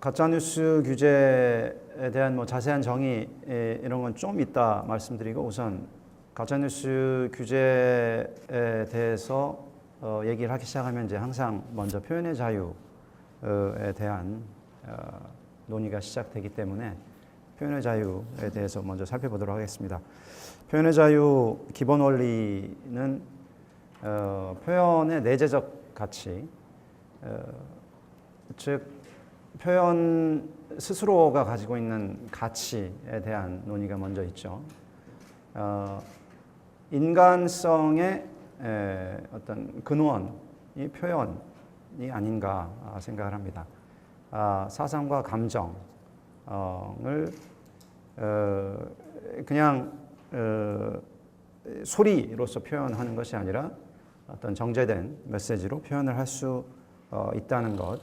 가짜뉴스 규제에 대한 뭐 자세한 정의 이런 건 좀 이따 말씀드리고 우선 가짜뉴스 규제에 대해서 얘기를 하기 시작하면 이제 항상 먼저 표현의 자유에 대한 논의가 시작되기 때문에 표현의 자유에 대해서 먼저 살펴보도록 하겠습니다. 표현의 자유 기본 원리는 표현의 내재적 가치, 즉 표현 스스로가 가지고 있는 가치에 대한 논의가 먼저 있죠. 인간성의 어떤 근원이 표현이 아닌가 생각을 합니다. 사상과 감정을 그냥 소리로서 표현하는 것이 아니라 어떤 정제된 메시지로 표현을 할 수 있다는 것,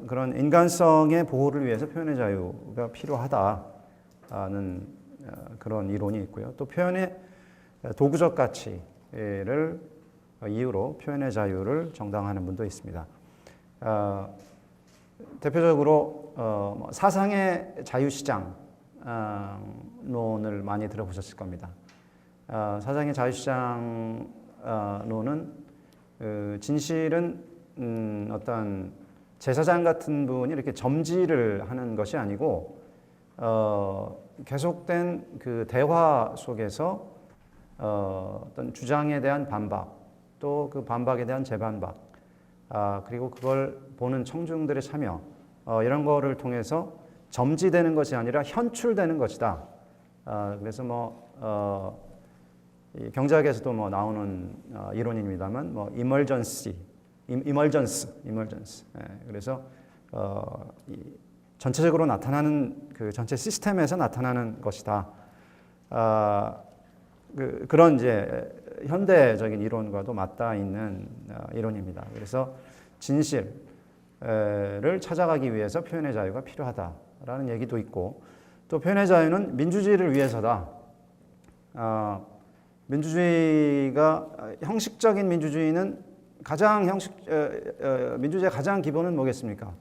그런 인간성의 보호를 위해서 표현의 자유가 필요하다는 그런 이론이 있고요. 또 표현의 도구적 가치를 이유로 표현의 자유를 정당화하는 분도 있습니다. 대표적으로 사상의 자유시장론을 많이 들어보셨을 겁니다. 사상의 자유시장론은 진실은 어떤 제사장 같은 분이 이렇게 점지를 하는 것이 아니고 계속된 그 대화 속에서 어떤 주장에 대한 반박, 또 그 반박에 대한 재반박, 그리고 그걸 보는 청중들의 참여, 이런 거를 통해서 점지되는 것이 아니라 현출되는 것이다. 그래서 경제학에서도 나오는 이론입니다만, emergence. 그래서 전체적으로 나타나는 그 전체 시스템에서 나타나는 것이다. 그런 이제 현대적인 이론과도 맞닿아 있는 이론입니다. 그래서 진실을 찾아가기 위해서 표현의 자유가 필요하다라는 얘기도 있고, 또 표현의 자유는 민주주의를 위해서다. 민주주의가 형식적인 민주주의는 민주주의의 가장 기본은 뭐겠습니까?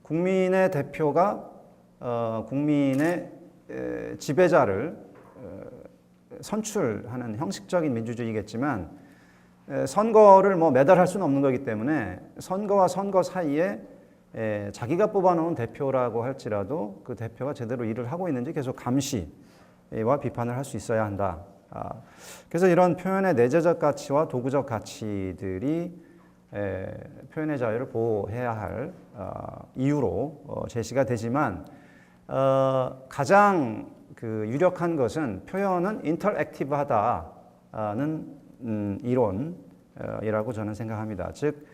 국민의 대표가 국민의 지배자를 선출하는 형식적인 민주주의겠지만, 선거를 매달 할 수는 없는 거기 때문에 선거와 선거 사이에 자기가 뽑아놓은 대표라고 할지라도 그 대표가 제대로 일을 하고 있는지 계속 감시와 비판을 할 수 있어야 한다. 그래서 이런 표현의 내재적 가치와 도구적 가치들이 표현의 자유를 보호해야 할 이유로 제시가 되지만, 가장 그 유력한 것은 표현은 인터랙티브하다는 이론이라고 저는 생각합니다. 즉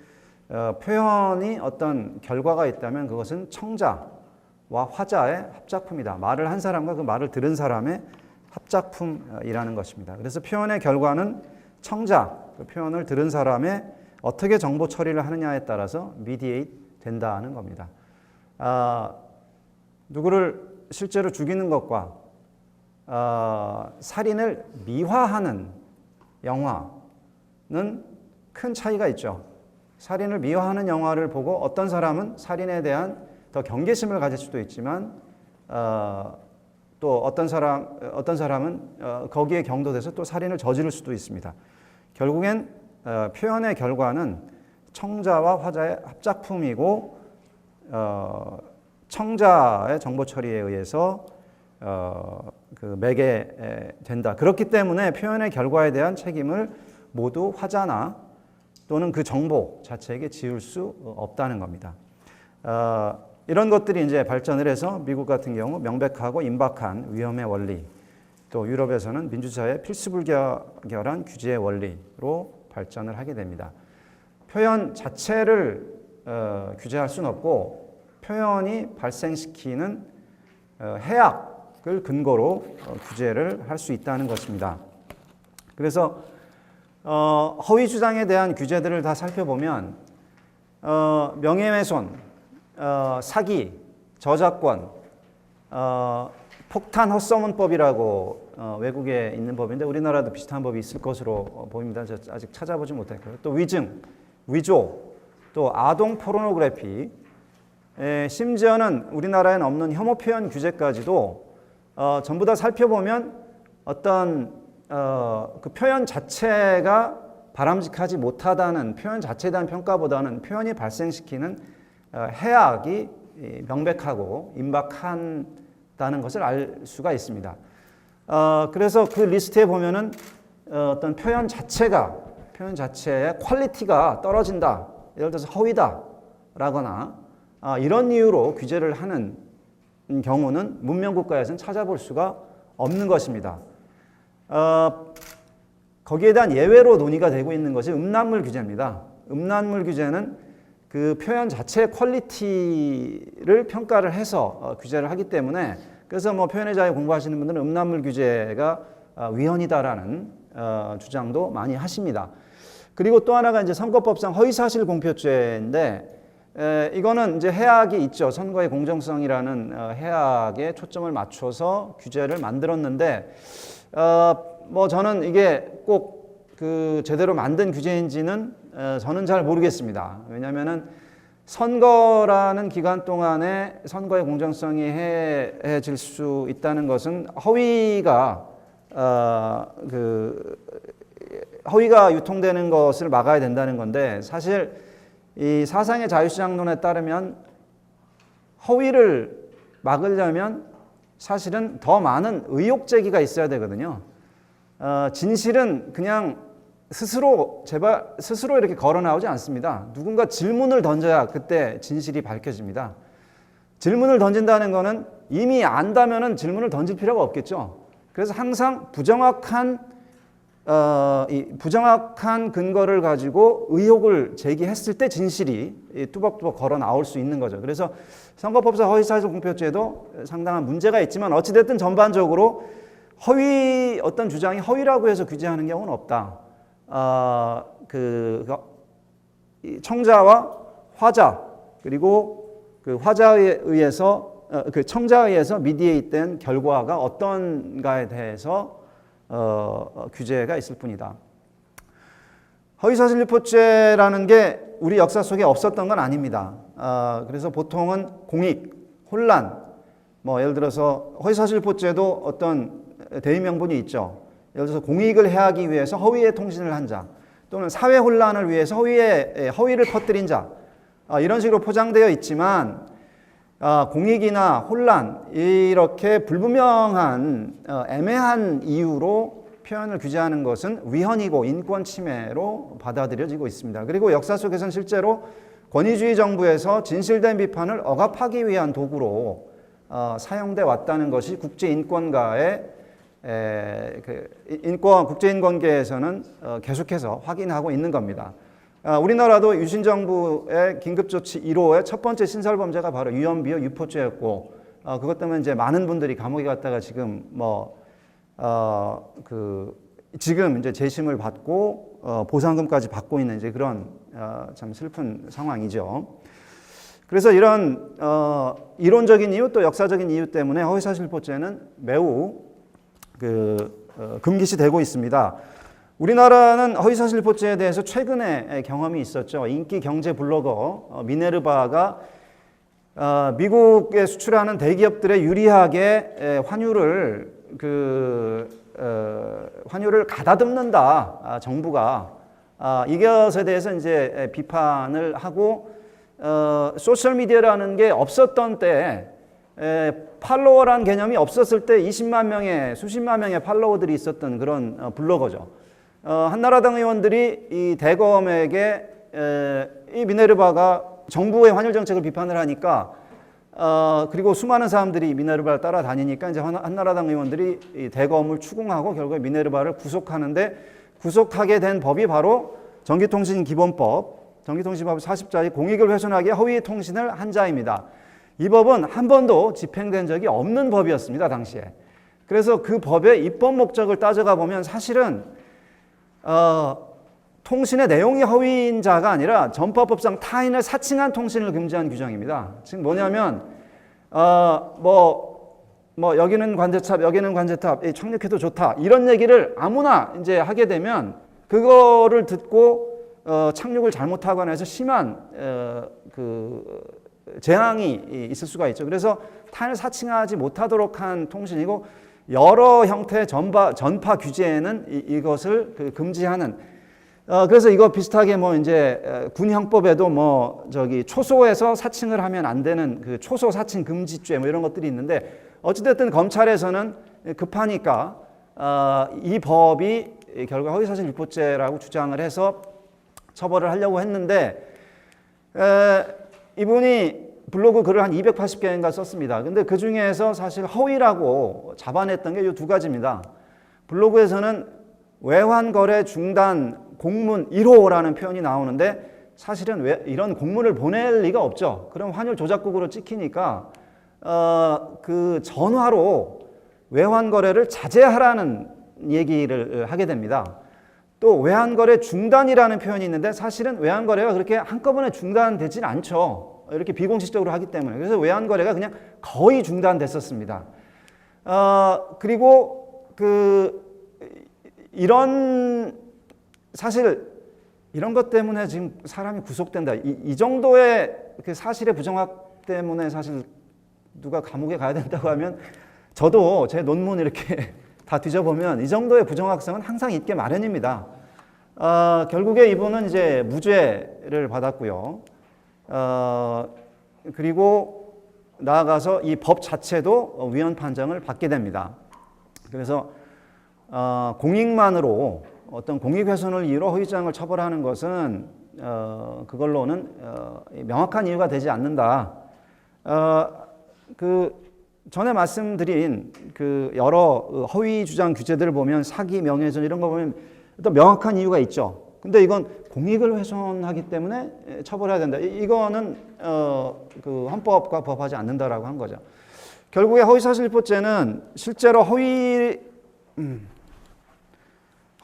표현이 어떤 결과가 있다면 그것은 청자와 화자의 합작품이다. 말을 한 사람과 그 말을 들은 사람의 합작품이라는 것입니다. 그래서 표현의 결과는 청자, 그 표현을 들은 사람의 어떻게 정보 처리를 하느냐에 따라서 미디에이트 된다는 겁니다. 누구를 실제로 죽이는 것과 살인을 미화하는 영화는 큰 차이가 있죠. 살인을 미화하는 영화를 보고 어떤 사람은 살인에 대한 더 경계심을 가질 수도 있지만, 또 어떤 사람은 거기에 경도돼서 또 살인을 저지를 수도 있습니다. 결국엔 표현의 결과는 청자와 화자의 합작품이고, 청자의 정보 처리에 의해서 그 매개된다. 그렇기 때문에 표현의 결과에 대한 책임을 모두 화자나 또는 그 정보 자체에게 지울 수 없다는 겁니다. 이런 것들이 이제 발전을 해서 미국 같은 경우 명백하고 임박한 위험의 원리, 또 유럽에서는 민주사회의 필수불결한 규제의 원리로 발전을 하게 됩니다. 표현 자체를 규제할 수는 없고, 표현이 발생시키는 해악을 근거로 규제를 할 수 있다는 것입니다. 그래서 허위 주장에 대한 규제들을 다 살펴보면 명예훼손, 사기, 저작권, 폭탄 헛소문법이라고 외국에 있는 법인데 우리나라도 비슷한 법이 있을 것으로 보입니다. 아직 찾아보지 못했고요. 또 위증, 위조, 또 아동 포르노그래피, 심지어는 우리나라에는 없는 혐오 표현 규제까지도 전부 다 살펴보면 어떤 그 표현 자체가 바람직하지 못하다는 표현 자체에 대한 평가보다는 표현이 발생시키는 해악이 명백하고 임박한다는 것을 알 수가 있습니다. 그래서 그 리스트에 보면은 어떤 표현 자체의 퀄리티가 떨어진다. 예를 들어서 허위다라거나 이런 이유로 규제를 하는 경우는 문명국가에서는 찾아볼 수가 없는 것입니다. 거기에 대한 예외로 논의가 되고 있는 것이 음란물 규제입니다. 음란물 규제는 그 표현 자체의 퀄리티를 평가를 해서 규제를 하기 때문에 그래서 뭐 표현의 자유 공부하시는 분들은 음란물 규제가 위헌이다라는 주장도 많이 하십니다. 그리고 또 하나가 이제 선거법상 허위사실 공표죄인데 이거는 이제 해악이 있죠. 선거의 공정성이라는 해악에 초점을 맞춰서 규제를 만들었는데 뭐 저는 이게 꼭 그 제대로 만든 규제인지는 저는 잘 모르겠습니다. 왜냐하면은 선거라는 기간 동안에 선거의 공정성이 해해질 수 있다는 것은 허위가 유통되는 것을 막아야 된다는 건데 사실 이 사상의 자유시장론에 따르면 허위를 막으려면 사실은 더 많은 의혹 제기가 있어야 되거든요. 진실은 그냥 스스로 이렇게 걸어 나오지 않습니다. 누군가 질문을 던져야 그때 진실이 밝혀집니다. 질문을 던진다는 거는 이미 안다면은 질문을 던질 필요가 없겠죠. 그래서 항상 부정확한 근거를 가지고 의혹을 제기했을 때 진실이 뚜벅뚜벅 걸어 나올 수 있는 거죠. 그래서 선거법상 허위사실 공표죄도 상당한 문제가 있지만 어찌됐든 전반적으로 어떤 주장이 허위라고 해서 규제하는 경우는 없다. 청자와 화자 그리고 그 화자에 의해서 그 청자에 의해서 미디에이트된 결과가 어떤가에 대해서 규제가 있을 뿐이다. 허위사실 유포죄라는 게 우리 역사 속에 없었던 건 아닙니다. 그래서 보통은 공익, 혼란, 뭐 예를 들어서 허위사실 유포죄도 어떤 대의 명분이 있죠. 예를 들어서 공익을 해하기 위해서 허위의 통신을 한 자, 또는 사회 혼란을 위해서 허위를 퍼뜨린 자, 이런 식으로 포장되어 있지만 공익이나 혼란 이렇게 불분명한 애매한 이유로 표현을 규제하는 것은 위헌이고 인권 침해로 받아들여지고 있습니다. 그리고 역사 속에서는 실제로 권위주의 정부에서 진실된 비판을 억압하기 위한 도구로 사용돼 왔다는 것이 국제인권가의 국제인권계에서는 계속해서 확인하고 있는 겁니다. 우리나라도 유신 정부의 긴급조치 1호의 첫 번째 신설범죄가 바로 유언비어 유포죄였고 그것 때문에 이제 많은 분들이 감옥에 갔다가 지금 지금 이제 재심을 받고 보상금까지 받고 있는 이제 그런 참 슬픈 상황이죠. 그래서 이런 이론적인 이유 또 역사적인 이유 때문에 허위사실 유포죄는 매우 금기시되고 있습니다. 우리나라는 허위사실 유포죄에 대해서 최근에 경험이 있었죠. 인기 경제 블로거 미네르바가 미국에 수출하는 대기업들에 유리하게 환율을 가다듬는다. 정부가 이것에 대해서 이제 비판을 하고 소셜 미디어라는 게 없었던 때 팔로워라는 개념이 없었을 때 20만 명의 수십만 명의 팔로워들이 있었던 그런 블로거죠. 한나라당 의원들이 이 대검에게 이 미네르바가 정부의 환율 정책을 비판을 하니까 그리고 수많은 사람들이 미네르바를 따라다니니까 이제 한나라당 의원들이 이 대검을 추궁하고 결국에 미네르바를 구속하는데 구속하게 된 법이 바로 전기통신기본법, 전기통신법 40자의 공익을 훼손하기에 허위 통신을 한 자입니다. 이 법은 한 번도 집행된 적이 없는 법이었습니다, 당시에. 그래서 그 법의 입법 목적을 따져가 보면 사실은 통신의 내용이 허위인 자가 아니라 전파법상 타인을 사칭한 통신을 금지한 규정입니다. 즉 뭐냐면 여기는 관제탑, 여기는 관제탑, 착륙해도 좋다 이런 얘기를 아무나 이제 하게 되면 그거를 듣고 착륙을 잘못하거나 해서 심한 재앙이 있을 수가 있죠. 그래서 탈사칭하지 못하도록 한 통신이고 여러 형태의 전파 규제에는 이것을 금지하는. 그래서 이거 비슷하게 뭐 이제 군 형법에도 뭐 저기 초소에서 사칭을 하면 안 되는 그 초소 사칭 금지죄 뭐 이런 것들이 있는데 어찌됐든 검찰에서는 급하니까 이 법이 결국 허위사실 유포죄라고 주장을 해서 처벌을 하려고 했는데 이분이 블로그 글을 한 280개인가 썼습니다. 근데 그 중에서 사실 허위라고 잡아냈던 게 이 두 가지입니다. 블로그에서는 외환거래 중단 공문 1호라는 표현이 나오는데 사실은 이런 공문을 보낼 리가 없죠. 그럼 환율 조작국으로 찍히니까 그 전화로 외환거래를 자제하라는 얘기를 하게 됩니다. 또 외환거래 중단이라는 표현이 있는데 사실은 외환거래가 그렇게 한꺼번에 중단되진 않죠. 이렇게 비공식적으로 하기 때문에. 그래서 외환거래가 그냥 거의 중단됐었습니다. 그리고 사실 이런 것 때문에 지금 사람이 구속된다. 이 정도의 그 사실의 부정확 때문에 사실 누가 감옥에 가야 된다고 하면 저도 제 논문 이렇게 다 뒤져보면 이 정도의 부정확성은 항상 있게 마련입니다. 결국에 이분은 이제 무죄를 받았고요. 그리고 나아가서 이 법 자체도 위헌 판정을 받게 됩니다. 그래서 공익만으로 어떤 공익훼손을 이유로 허위주장을 처벌하는 것은 그걸로는 명확한 이유가 되지 않는다. 전에 말씀드린 그 여러 허위 주장 규제들을 보면 사기, 명예훼손 이런 거 보면 또 명확한 이유가 있죠. 근데 이건 공익을 훼손하기 때문에 처벌해야 된다. 이거는 그 헌법과 부합하지 않는다라고 한 거죠. 결국에 허위사실유포죄는 실제로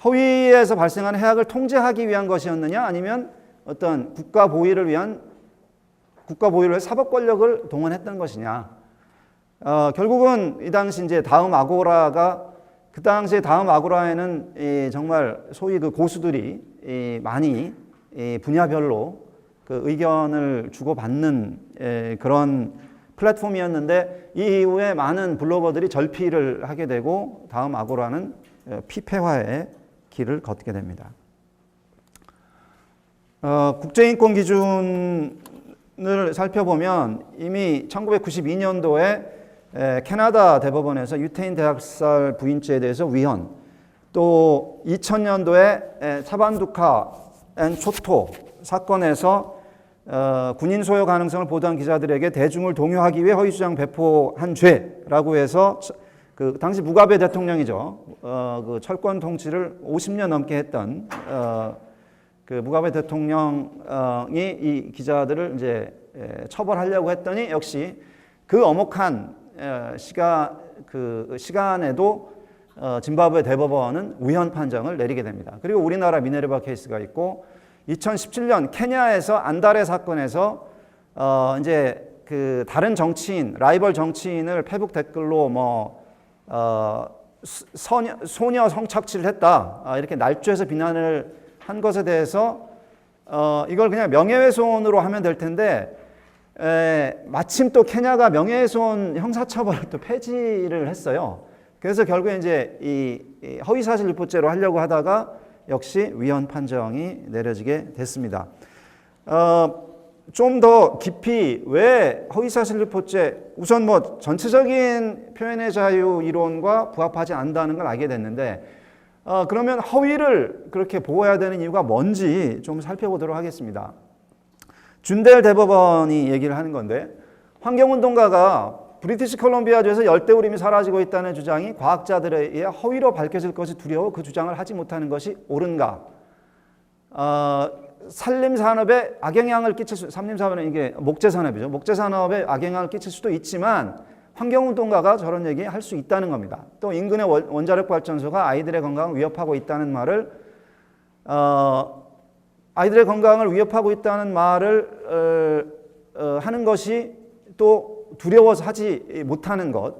허위에서 발생하는 해악을 통제하기 위한 것이었느냐, 아니면 어떤 국가 보위를 위해 사법 권력을 동원했던 것이냐. 결국은 이 당시 이제 다음 아고라가 그 당시에 다음 아고라에는 정말 소위 그 고수들이 많이 분야별로 그 의견을 주고받는 그런 플랫폼이었는데 이 이후에 많은 블로거들이 절필을 하게 되고 다음 아고라는 피폐화의 길을 걷게 됩니다. 국제인권 기준을 살펴보면 이미 1992년도에 캐나다 대법원에서 유태인 대학살 부인죄에 대해서 위헌, 또 2000년도에 차반두카 앤 초토 사건에서 군인 소요 가능성을 보도한 기자들에게 대중을 동요하기 위해 허위주장 배포한 죄라고 해서 그 당시 무가베 대통령이죠. 그 철권 통치를 50년 넘게 했던 그 무가베 대통령이 이 기자들을 이제 처벌하려고 했더니 역시 그 엄혹한 시간에도 짐바브웨 대법원은 위헌 판정을 내리게 됩니다. 그리고 우리나라 미네르바 케이스가 있고 2017년 케냐에서 안다레 사건에서 이제 그 다른 정치인, 라이벌 정치인을 페북 댓글로 소녀 성착취를 했다, 이렇게 날조해서 비난을 한 것에 대해서 이걸 그냥 명예훼손으로 하면 될 텐데 마침 또 케냐가 명예훼손 형사처벌을 또 폐지를 했어요. 그래서 결국에 이제 이 허위사실 유포죄로 하려고 하다가 역시 위헌 판정이 내려지게 됐습니다. 좀 더 깊이 왜 허위사실 유포죄, 우선 뭐 전체적인 표현의 자유 이론과 부합하지 않는다는 걸 알게 됐는데 그러면 허위를 그렇게 보호해야 되는 이유가 뭔지 좀 살펴보도록 하겠습니다. 준델 대법원이 얘기를 하는 건데, 환경운동가가 브리티시 콜롬비아주에서 열대우림이 사라지고 있다는 주장이 과학자들에 의해 허위로 밝혀질 것이 두려워 그 주장을 하지 못하는 것이 옳은가? 산림산업에 악영향을 끼칠 수, 산림산업은 이게 목재산업이죠. 목재산업에 악영향을 끼칠 수도 있지만 환경운동가가 저런 얘기 할 수 있다는 겁니다. 또 인근의 원자력발전소가 아이들의 건강을 위협하고 있다는 말을 아이들의 건강을 위협하고 있다는 말을 하는 것이 또 두려워서 하지 못하는 것,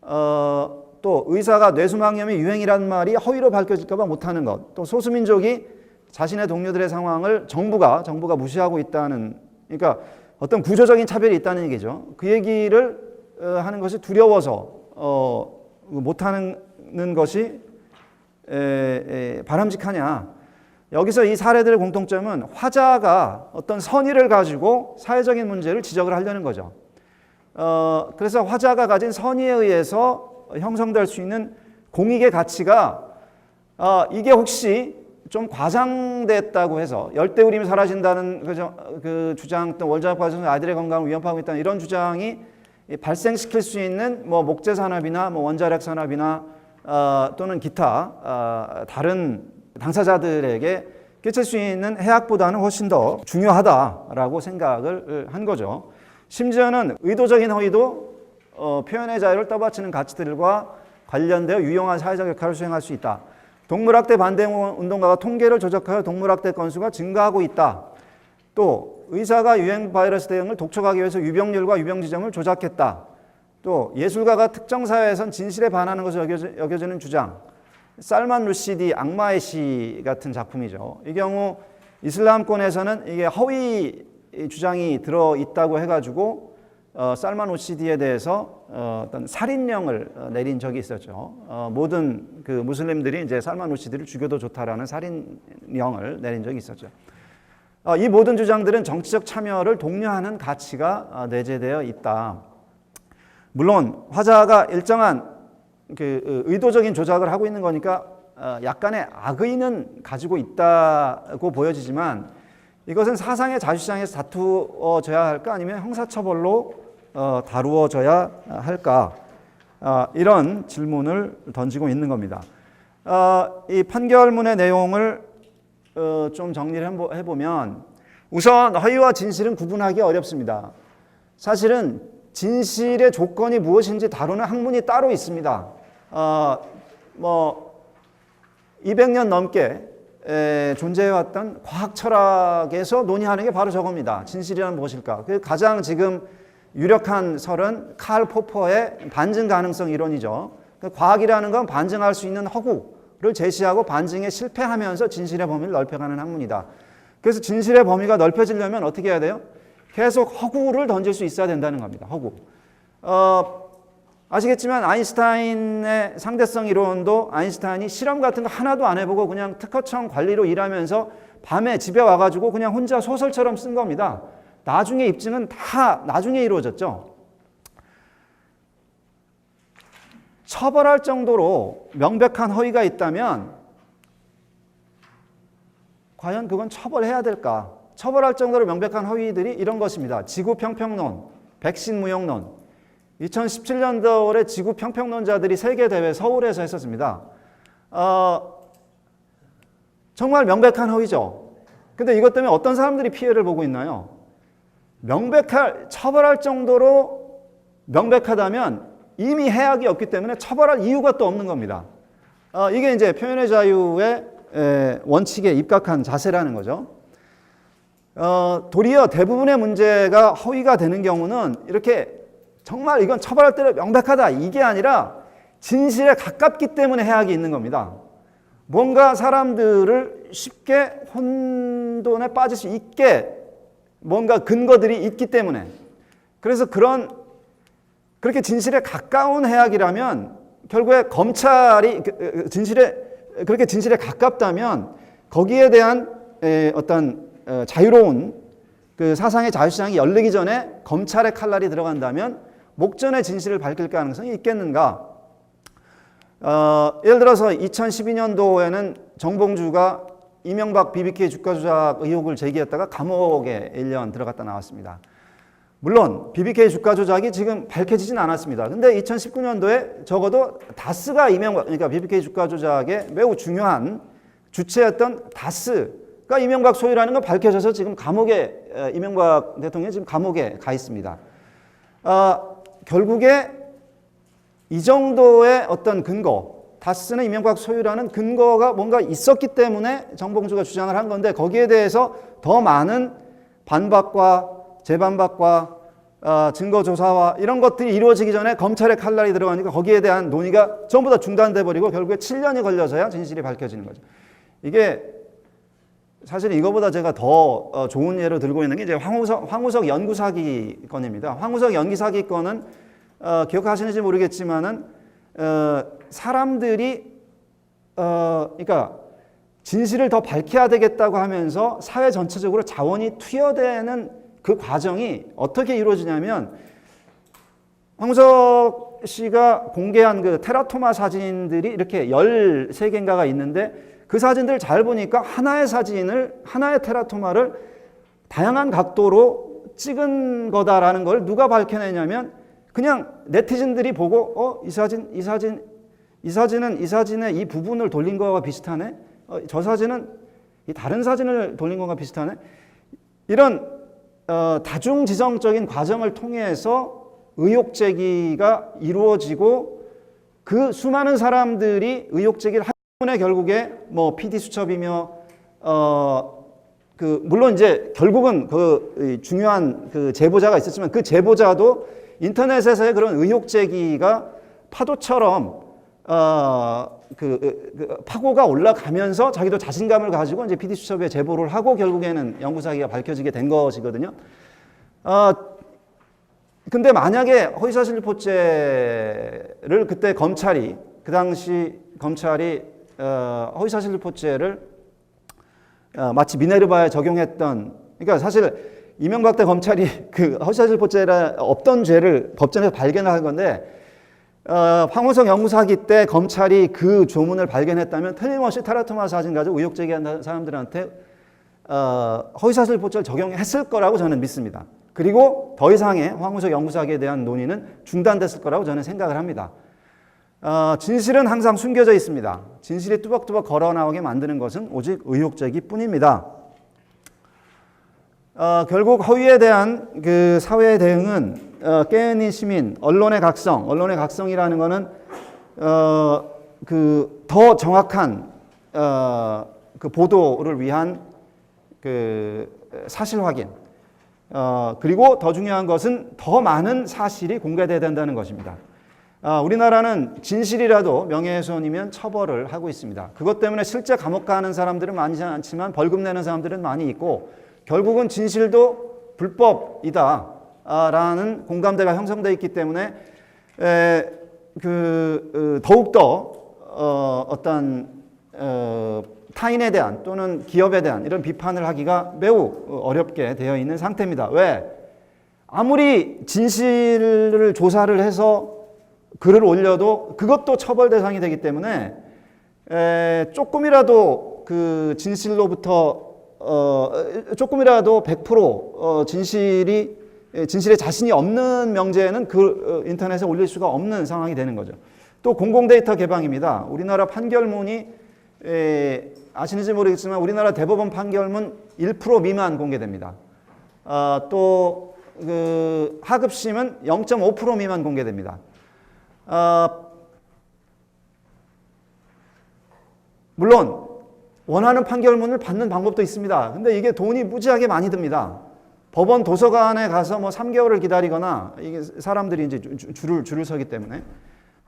또 의사가 뇌수막염이 유행이라는 말이 허위로 밝혀질까 봐 못하는 것, 또 소수민족이 자신의 동료들의 상황을 정부가 무시하고 있다는, 그러니까 어떤 구조적인 차별이 있다는 얘기죠. 그 얘기를 하는 것이 두려워서 못하는 것이 바람직하냐. 여기서 이 사례들의 공통점은 화자가 어떤 선의를 가지고 사회적인 문제를 지적을 하려는 거죠. 그래서 화자가 가진 선의에 의해서 형성될 수 있는 공익의 가치가 이게 혹시 좀 과장됐다고 해서 열대우림이 사라진다는 그 주장, 또 월자력 발전소 아이들의 건강을 위협하고 있다는 이런 주장이 발생시킬 수 있는 뭐 목재 산업이나 뭐 원자력 산업이나 또는 기타 다른 당사자들에게 끼칠 수 있는 해악보다는 훨씬 더 중요하다라고 생각을 한 거죠. 심지어는 의도적인 허위도 표현의 자유를 떠받치는 가치들과 관련되어 유용한 사회적 역할을 수행할 수 있다. 동물학대 반대 운동가가 통계를 조작하여 동물학대 건수가 증가하고 있다. 또 의사가 유행 바이러스 대응을 독촉하기 위해서 유병률과 유병 지점을 조작했다. 또 예술가가 특정 사회에선 진실에 반하는 것으로 여겨지는 주장. 살만 루시디 악마의 시 같은 작품이죠. 이 경우 이슬람권에서는 이게 허위 주장이 들어 있다고 해가지고 살만 루시디에 대해서 어떤 살인령을 내린 적이 있었죠. 모든 그 무슬림들이 이제 살만 루시디를 죽여도 좋다라는 살인령을 내린 적이 있었죠. 이 모든 주장들은 정치적 참여를 독려하는 가치가 내재되어 있다. 물론 화자가 일정한 그 의도적인 조작을 하고 있는 거니까 약간의 악의는 가지고 있다고 보여지지만 이것은 사상의 자주시장에서 다투어져야 할까 아니면 형사처벌로 다루어져야 할까 이런 질문을 던지고 있는 겁니다. 이 판결문의 내용을 좀 정리를 해보면 우선 허위와 진실은 구분하기 어렵습니다. 사실은 진실의 조건이 무엇인지 다루는 학문이 따로 있습니다. 200년 넘게 존재해왔던 과학 철학에서 논의하는 게 바로 저겁니다. 진실이란 무엇일까? 가장 지금 유력한 설은 칼 포퍼의 반증 가능성 이론이죠. 과학이라는 건 반증할 수 있는 허구를 제시하고 반증에 실패하면서 진실의 범위를 넓혀가는 학문이다. 그래서 진실의 범위가 넓혀지려면 어떻게 해야 돼요? 계속 허구를 던질 수 있어야 된다는 겁니다. 허구. 아시겠지만 아인슈타인의 상대성 이론도 아인슈타인이 실험 같은 거 하나도 안 해보고 그냥 특허청 관리로 일하면서 밤에 집에 와가지고 그냥 혼자 소설처럼 쓴 겁니다. 나중에 입증은 다 나중에 이루어졌죠. 처벌할 정도로 명백한 허위가 있다면 과연 그건 처벌해야 될까? 처벌할 정도로 명백한 허위들이 이런 것입니다. 지구평평론, 백신 무용론. 2017년도에 지구평평론자들이 세계대회 서울에서 했었습니다. 정말 명백한 허위죠. 근데 이것 때문에 어떤 사람들이 피해를 보고 있나요? 처벌할 정도로 명백하다면 이미 해악이 없기 때문에 처벌할 이유가 또 없는 겁니다. 이게 이제 표현의 자유의 원칙에 입각한 자세라는 거죠. 도리어 대부분의 문제가 허위가 되는 경우는 이렇게 정말 이건 처벌할 때로 명백하다 이게 아니라 진실에 가깝기 때문에 해악이 있는 겁니다. 뭔가 사람들을 쉽게 혼돈에 빠질 수 있게 뭔가 근거들이 있기 때문에 그래서 그렇게 진실에 가까운 해악이라면 결국에 검찰이 그렇게 진실에 가깝다면 거기에 대한 어떤 자유로운 그 사상의 자유시장이 열리기 전에 검찰의 칼날이 들어간다면 목전의 진실을 밝힐 가능성이 있겠는가? 예를 들어서 2012년도에는 정봉주가 이명박 BBK 주가 조작 의혹을 제기했다가 감옥에 1년 들어갔다 나왔습니다. 물론 BBK 주가 조작이 지금 밝혀지진 않았습니다. 근데 2019년도에 적어도 다스가 그러니까 BBK 주가 조작의 매우 중요한 주체였던 다스가 이명박 소유라는 건 밝혀져서 지금 이명박 대통령이 지금 감옥에 가 있습니다. 결국에 이 정도의 어떤 근거, 다스는 이명박 소유라는 근거가 뭔가 있었기 때문에 정봉주가 주장을 한 건데 거기에 대해서 더 많은 반박과 재반박과 증거조사와 이런 것들이 이루어지기 전에 검찰의 칼날이 들어가니까 거기에 대한 논의가 전부 다 중단돼 버리고 결국에 7년이 걸려서야 진실이 밝혀지는 거죠. 이게 사실 이거보다 제가 더 좋은 예로 들고 있는 게 이제 황우석 연구 사기 건입니다. 황우석 연기 사기 건은 기억하시는지 모르겠지만은 사람들이 그러니까 진실을 더 밝혀야 되겠다고 하면서 사회 전체적으로 자원이 투여되는 그 과정이 어떻게 이루어지냐면 황우석 씨가 공개한 그 테라토마 사진들이 이렇게 13개인가가 있는데 그 사진들 잘 보니까 하나의 테라토마를 다양한 각도로 찍은 거다라는 걸 누가 밝혀내냐면 그냥 네티즌들이 보고 이 사진은 이 부분을 돌린 거와 비슷하네. 저 사진은 이 다른 사진을 돌린 거와 비슷하네. 이런 다중지성적인 과정을 통해서 의혹 제기가 이루어지고 그 수많은 사람들이 의혹 제기를 한 때문에 결국에 뭐 PD 수첩이며 물론 이제 결국은 그 중요한 그 제보자가 있었지만 그 제보자도 인터넷에서의 그런 의혹 제기가 파도처럼 파고가 올라가면서 자기도 자신감을 가지고 이제 PD 수첩에 제보를 하고 결국에는 연구 사기가 밝혀지게 된 것이거든요. 근데 만약에 허위사실 유포죄를 그때 그 당시 검찰이 허위사실 유포죄를 마치 미네르바에 적용했던, 그러니까 사실 이명박 때 검찰이 그 허위사실 유포죄라 없던 죄를 법정에서 발견한 건데 황우석 연구 사기 때 검찰이 그 조문을 발견했다면 틀림없이 테라토마 사진 가지고 의혹 제기한 사람들한테 허위사실 유포죄를 적용했을 거라고 저는 믿습니다. 그리고 더 이상의 황우석 연구 사기에 대한 논의는 중단됐을 거라고 저는 생각을 합니다. 진실은 항상 숨겨져 있습니다. 진실이 뚜벅뚜벅 걸어 나오게 만드는 것은 오직 의혹 제기뿐입니다. 결국 허위에 대한 그 사회의 대응은 깨어있는 시민, 언론의 각성이라는 것은 더 정확한 그 보도를 위한 그 사실 확인, 그리고 더 중요한 것은 더 많은 사실이 공개돼야 된다는 것입니다. 우리나라는 진실이라도 명예훼손이면 처벌을 하고 있습니다. 그것 때문에 실제 감옥 가는 사람들은 많지 않지만 벌금 내는 사람들은 많이 있고 결국은 진실도 불법이다 라는 공감대가 형성되어 있기 때문에 더욱더 타인에 대한 또는 기업에 대한 이런 비판을 하기가 매우 어렵게 되어 있는 상태입니다. 왜? 아무리 진실을 조사를 해서 글을 올려도 그것도 처벌 대상이 되기 때문에 조금이라도 그 진실로부터 조금이라도 100% 진실에 자신이 없는 명제는 그 인터넷에 올릴 수가 없는 상황이 되는 거죠. 또 공공데이터 개방입니다. 우리나라 판결문이 아시는지 모르겠지만 우리나라 대법원 판결문 1% 미만 공개됩니다. 또 그 하급심은 0.5% 미만 공개됩니다. 물론 원하는 판결문을 받는 방법도 있습니다. 근데 이게 돈이 무지하게 많이 듭니다. 법원 도서관에 가서 뭐 3개월을 기다리거나 이게 사람들이 이제 줄을 서기 때문에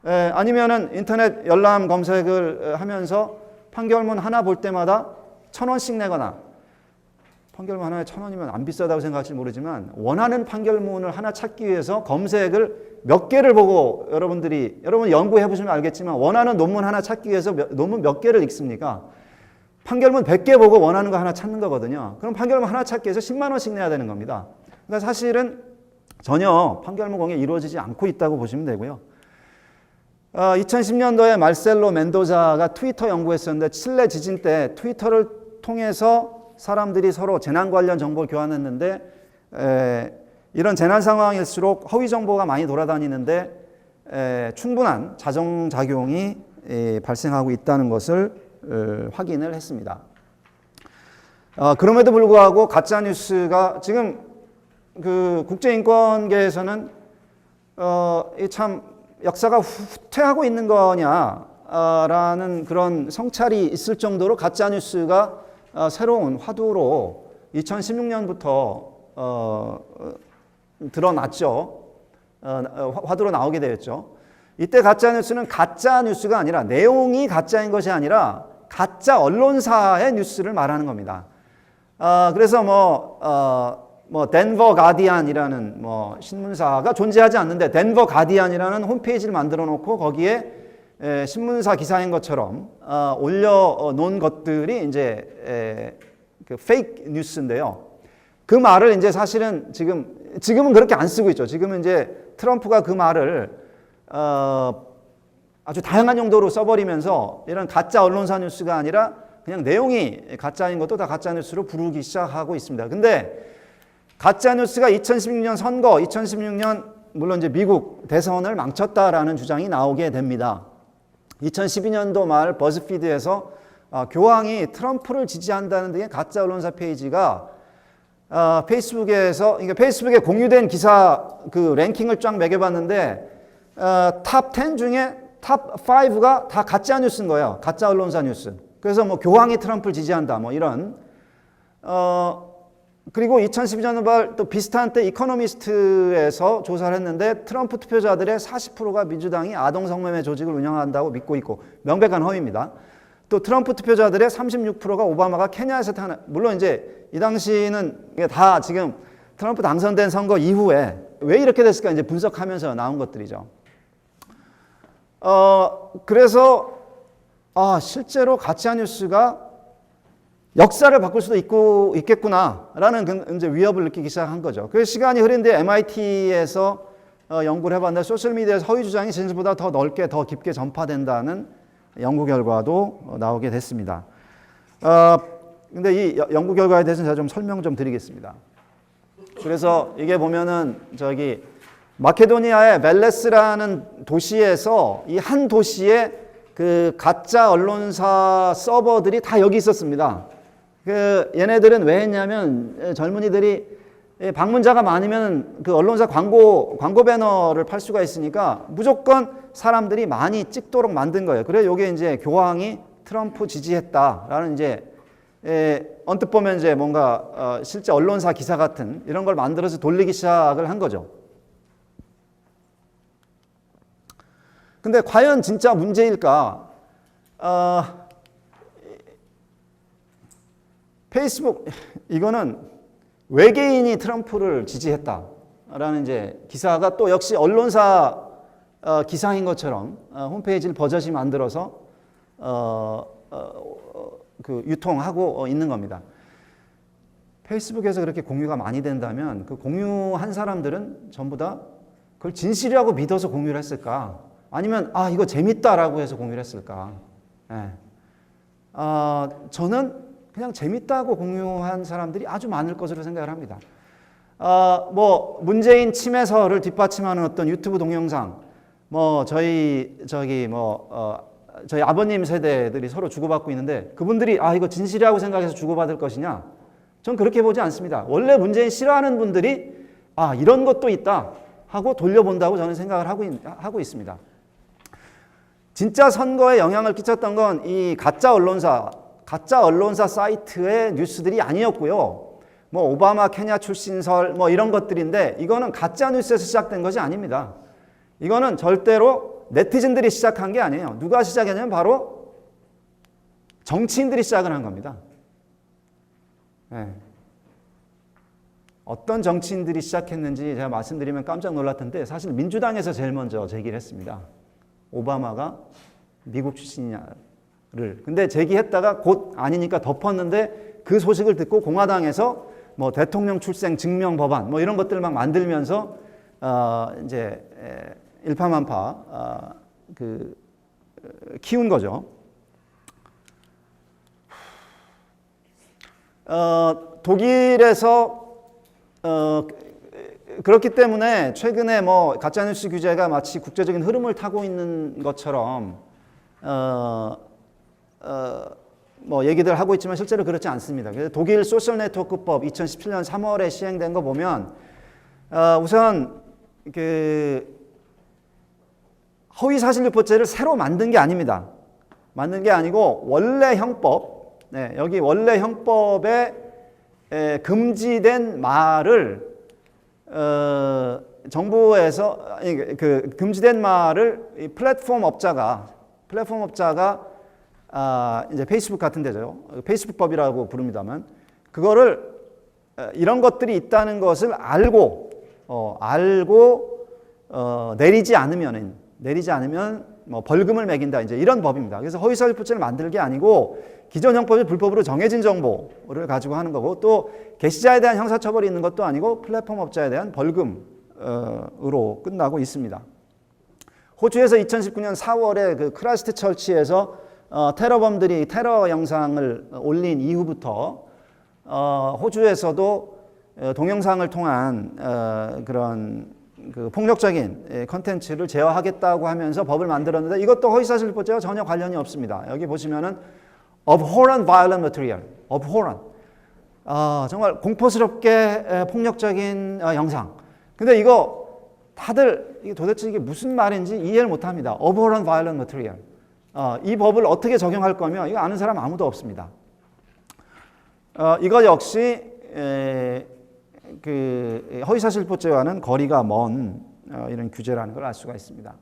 아니면은 인터넷 열람 검색을 하면서 판결문 하나 볼 때마다 1,000원씩 내거나 판결문 하나에 1,000원이면 안 비싸다고 생각할지 모르지만 원하는 판결문을 하나 찾기 위해서 검색을 몇 개를 보고 여러분 연구해 보시면 알겠지만 원하는 논문 하나 찾기 위해서 논문 몇 개를 읽습니까? 판결문 100개 보고 원하는 거 하나 찾는 거거든요. 그럼 판결문 하나 찾기 위해서 10만 원씩 내야 되는 겁니다. 그러니까 사실은 전혀 판결문 공개 이루어지지 않고 있다고 보시면 되고요. 2010년도에 말셀로 멘도자가 트위터 연구했었는데 칠레 지진 때 트위터를 통해서 사람들이 서로 재난 관련 정보를 교환했는데 이런 재난 상황일수록 허위 정보가 많이 돌아다니는데 충분한 자정작용이 발생하고 있다는 것을 확인을 했습니다. 그럼에도 불구하고 가짜뉴스가 지금 그 국제인권계에서는 참 역사가 후퇴하고 있는 거냐라는 그런 성찰이 있을 정도로 가짜뉴스가 새로운 화두로 2016년부터 드러났죠. 화두로 나오게 되었죠. 이때 가짜뉴스는 가짜뉴스가 아니라 내용이 가짜인 것이 아니라 가짜 언론사의 뉴스를 말하는 겁니다. 그래서 덴버 가디안이라는 신문사가 존재하지 않는데 덴버 가디안이라는 홈페이지를 만들어 놓고 거기에 신문사 기사인 것처럼 올려놓은 것들이 이제 그 페이크 뉴스인데요. 그 말을 이제 사실은 지금은 그렇게 안 쓰고 있죠. 지금은 이제 트럼프가 그 말을 아주 다양한 용도로 써버리면서 이런 가짜 언론사 뉴스가 아니라 그냥 내용이 가짜인 것도 다 가짜 뉴스로 부르기 시작하고 있습니다. 근데 가짜 뉴스가 2016년 선거, 2016년 물론 이제 미국 대선을 망쳤다라는 주장이 나오게 됩니다. 2012년도 말 버즈피드에서 교황이 트럼프를 지지한다는 등의 가짜 언론사 페이지가 페이스북에서, 그러니까 페이스북에 공유된 기사 그 랭킹을 쫙 매겨봤는데 탑 10 중에 탑 5가 다 가짜 뉴스인 거예요. 가짜 언론사 뉴스. 그래서 교황이 트럼프를 지지한다 이런 그리고 2012년 말 또 비슷한 때 이코노미스트에서 조사를 했는데 트럼프 투표자들의 40%가 민주당이 아동 성매매 조직을 운영한다고 믿고 있고 명백한 허위입니다. 또 트럼프 투표자들의 36%가 오바마가 케냐에서 물론 이제 이 당시는 이게 다 지금 트럼프 당선된 선거 이후에 왜 이렇게 됐을까 이제 분석하면서 나온 것들이죠. 그래서 실제로 가짜 뉴스가 역사를 바꿀 수도 있겠구나라는 이제 위협을 느끼기 시작한 거죠. 그 시간이 흐른 뒤에 MIT에서 연구를 해봤는데 소셜미디어에서 허위 주장이 진실보다 더 넓게 더 깊게 전파된다는 연구 결과도 나오게 됐습니다. 근데 이 연구 결과에 대해서는 제가 좀 설명 좀 드리겠습니다. 그래서 이게 보면은 마케도니아의 벨레스라는 도시에서 이 한 도시에 그 가짜 언론사 서버들이 다 여기 있었습니다. 얘네들은 왜 했냐면 젊은이들이 방문자가 많으면 그 언론사 광고 배너를 팔 수가 있으니까 무조건 사람들이 많이 찍도록 만든 거예요. 그래 요게 이제 교황이 트럼프 지지했다라는 이제 언뜻 보면 이제 뭔가 실제 언론사 기사 같은 이런 걸 만들어서 돌리기 시작을 한 거죠. 근데 과연 진짜 문제일까? 페이스북 이거는 외계인이 트럼프를 지지했다라는 이제 기사가 또 역시 언론사 기사인 것처럼 홈페이지를 버젓이 만들어서 그 유통하고 있는 겁니다. 페이스북에서 그렇게 공유가 많이 된다면 그 공유한 사람들은 전부 다 그걸 진실이라고 믿어서 공유를 했을까? 아니면 이거 재밌다라고 해서 공유를 했을까? 저는 그냥 재밌다고 공유한 사람들이 아주 많을 것으로 생각을 합니다. 문재인 침해설을 뒷받침하는 어떤 유튜브 동영상, 저희 아버님 세대들이 서로 주고받고 있는데 그분들이 이거 진실이라고 생각해서 주고받을 것이냐? 전 그렇게 보지 않습니다. 원래 문재인 싫어하는 분들이 이런 것도 있다 하고 돌려본다고 저는 생각을 하고 있습니다. 진짜 선거에 영향을 끼쳤던 건 이 가짜 언론사 사이트의 뉴스들이 아니었고요. 오바마 케냐 출신설 이런 것들인데 이거는 가짜 뉴스에서 시작된 것이 아닙니다. 이거는 절대로 네티즌들이 시작한 게 아니에요. 누가 시작했냐면 바로 정치인들이 시작을 한 겁니다. 어떤 정치인들이 시작했는지 제가 말씀드리면 깜짝 놀랄 텐데 사실 민주당에서 제일 먼저 제기를 했습니다. 오바마가 미국 출신이냐를. 근데 제기했다가 곧 아니니까 덮었는데 그 소식을 듣고 공화당에서 대통령 출생 증명 법안 이런 것들을 막 만들면서 이제 일파만파 키운 거죠. 독일에서 그렇기 때문에 최근에 가짜뉴스 규제가 마치 국제적인 흐름을 타고 있는 것처럼 얘기들 하고 있지만 실제로 그렇지 않습니다. 그래서 독일 소셜 네트워크법 2017년 3월에 시행된 거 보면 우선 허위 사실 유포죄를 새로 만든 게 아닙니다. 만든 게 아니고 원래 형법, 여기 원래 형법에 금지된 말을 정부에서 금지된 말을 플랫폼 업자가 이제 페이스북 같은 데죠. 페이스북법이라고 부릅니다만 그거를 이런 것들이 있다는 것을 알고 내리지 않으면 뭐 벌금을 매긴다, 이제 이런 법입니다. 그래서 허위사실포죄를 만들 게 아니고 기존 형법이 불법으로 정해진 정보를 가지고 하는 거고, 또 게시자에 대한 형사처벌이 있는 것도 아니고 플랫폼 업자에 대한 벌금으로 끝나고 있습니다. 호주에서 2019년 4월에 그 크라이스트 처치에서 테러범들이 테러 영상을 올린 이후부터 호주에서도 동영상을 통한 그런 그 폭력적인 컨텐츠를 제어하겠다고 하면서 법을 만들었는데, 이것도 허위사실포죄와 전혀 관련이 없습니다. 여기 보시면은 abhorrent violent material, abhorrent, 정말 공포스럽게 폭력적인 영상. 근데 이거 다들 도대체 이게 무슨 말인지 이해를 못합니다. abhorrent violent material. 이 법을 어떻게 적용할 거며 이거 아는 사람 아무도 없습니다. 이거 역시 그 허위사실포죄와는 거리가 먼 이런 규제라는 걸 알 수가 있습니다.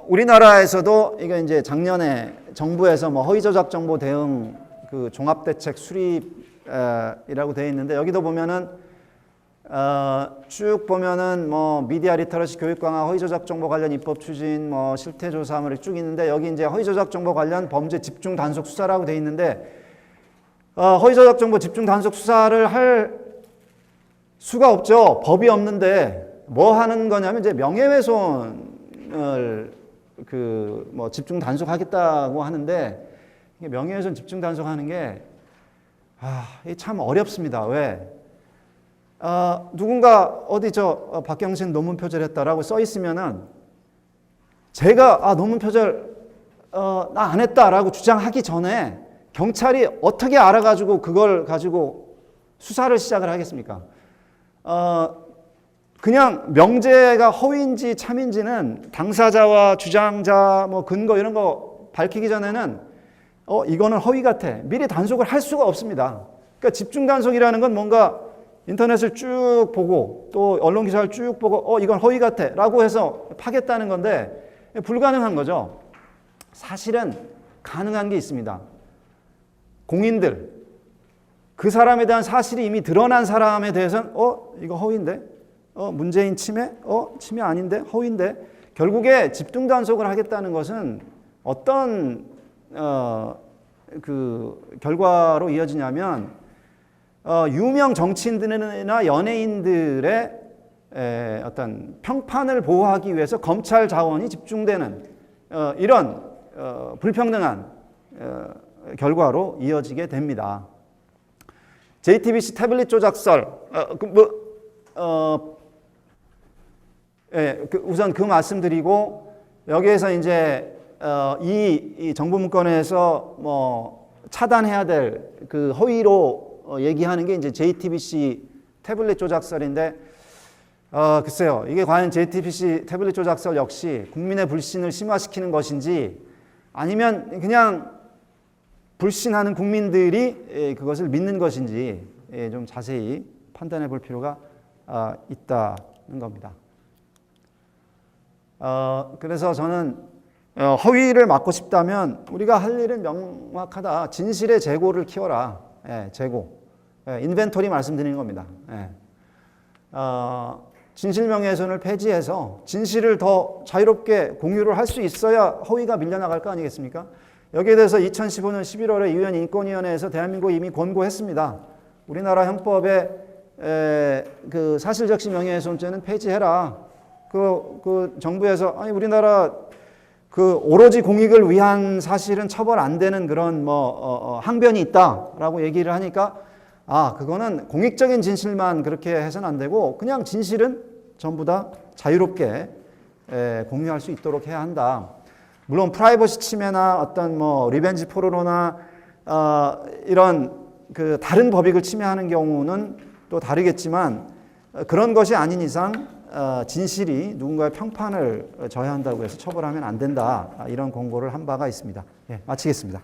우리나라에서도 이게 이제 작년에 정부에서 뭐 허위조작 정보 대응 그 종합대책 수립이라고 되어 있는데, 여기도 보면은 쭉 보면은 뭐 미디어 리터러시 교육 강화, 허위조작 정보 관련 입법 추진, 뭐 실태 조사물이 쭉 있는데, 여기 이제 허위조작 정보 관련 범죄 집중 단속 수사라고 되어 있는데, 허위조작 정보 집중 단속 수사를 할 수가 없죠. 법이 없는데 뭐 하는 거냐면 이제 명예훼손을 그 뭐 집중 단속하겠다고 하는데, 이게 명예훼손 집중 단속하는 게 이게 참 어렵습니다. 왜? 누군가 어디 박경신 논문 표절했다라고 써 있으면은 제가 논문 표절 나 안 했다라고 주장하기 전에 경찰이 어떻게 알아가지고 그걸 가지고 수사를 시작을 하겠습니까? 그냥 명제가 허위인지 참인지는 당사자와 주장자 뭐 근거 이런 거 밝히기 전에는 이거는 허위 같아, 미리 단속을 할 수가 없습니다. 그러니까 집중 단속이라는 건 뭔가 인터넷을 쭉 보고 또 언론 기사를 쭉 보고 이건 허위 같아 라고 해서 파겠다는 건데 불가능한 거죠. 사실은 가능한 게 있습니다. 공인들, 그 사람에 대한 사실이 이미 드러난 사람에 대해서는 이거 허위인데, 문재인 침해, 침해 아닌데, 허위인데, 결국에 집중 단속을 하겠다는 것은 어떤 그 결과로 이어지냐면 유명 정치인들이나 연예인들의 어떤 평판을 보호하기 위해서 검찰 자원이 집중되는 이런 불평등한 결과로 이어지게 됩니다. JTBC 태블릿 조작설, 우선 그 말씀드리고, 여기에서 이제 이 정부 문건에서 뭐 차단해야 될 그 허위로 얘기하는 게 이제 JTBC 태블릿 조작설인데, 글쎄요, 이게 과연 JTBC 태블릿 조작설 역시 국민의 불신을 심화시키는 것인지, 아니면 그냥 불신하는 국민들이 그것을 믿는 것인지 좀 자세히 판단해 볼 필요가 있다는 겁니다. 그래서 저는 허위를 막고 싶다면 우리가 할 일은 명확하다. 진실의 재고를 키워라. 재고. 인벤토리 말씀드리는 겁니다. 진실 명예훼손을 폐지해서 진실을 더 자유롭게 공유를 할 수 있어야 허위가 밀려나갈 거 아니겠습니까? 여기에 대해서 2015년 11월에 유엔 인권위원회에서 대한민국이 이미 권고했습니다. 우리나라 형법에 그 사실적시 명예훼손죄는 폐지해라. 그 정부에서 아니 우리나라 그 오로지 공익을 위한 사실은 처벌 안 되는 그런 항변이 있다라고 얘기를 하니까 그거는 공익적인 진실만 그렇게 해서는 안 되고 그냥 진실은 전부 다 자유롭게 공유할 수 있도록 해야 한다. 물론 프라이버시 침해나 어떤 리벤지 포르노나 이런 그 다른 법익을 침해하는 경우는 또 다르겠지만 그런 것이 아닌 이상 진실이 누군가의 평판을 저해한다고 해서 처벌하면 안 된다. 이런 권고를 한 바가 있습니다. 마치겠습니다.